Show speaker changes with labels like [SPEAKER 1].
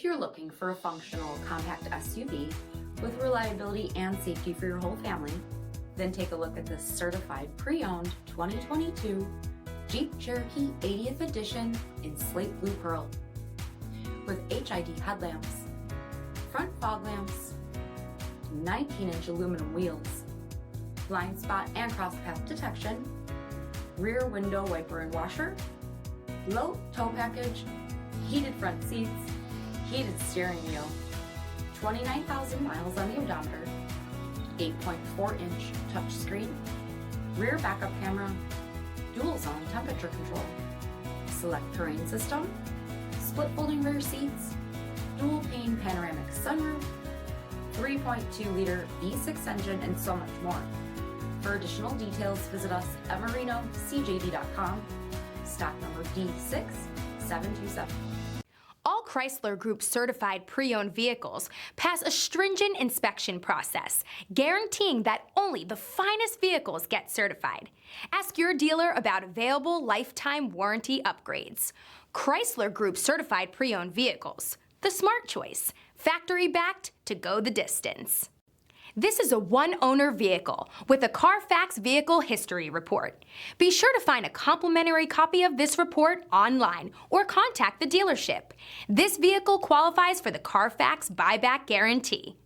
[SPEAKER 1] If you're looking for a functional compact SUV with reliability and safety for your whole family, then take a look at this certified pre-owned 2022 Jeep Cherokee 80th Edition in slate blue pearl. With HID headlamps, front fog lamps, 19-inch aluminum wheels, blind spot and cross path detection, rear window wiper and washer, low tow package, heated front seats, heated steering wheel, 29,000 miles on the odometer, 8.4-inch touchscreen, rear backup camera, dual zone temperature control, SELEC-TERRAIN SYSTEM, split folding rear seats, dual pane panoramic sunroof, 3.2-liter V6 engine, and so much more. For additional details, visit us at marinocjd.com, stock number D6727.
[SPEAKER 2] All Chrysler Group certified pre-owned vehicles pass a stringent inspection process, guaranteeing that only the finest vehicles get certified. Ask your dealer about available lifetime warranty upgrades. Chrysler Group certified pre-owned vehicles, the smart choice, factory backed to go the distance. This is a one-owner vehicle with a CARFAX Vehicle History Report. Be sure to find a complimentary copy of this report online or contact the dealership. This vehicle qualifies for the CARFAX buyback guarantee.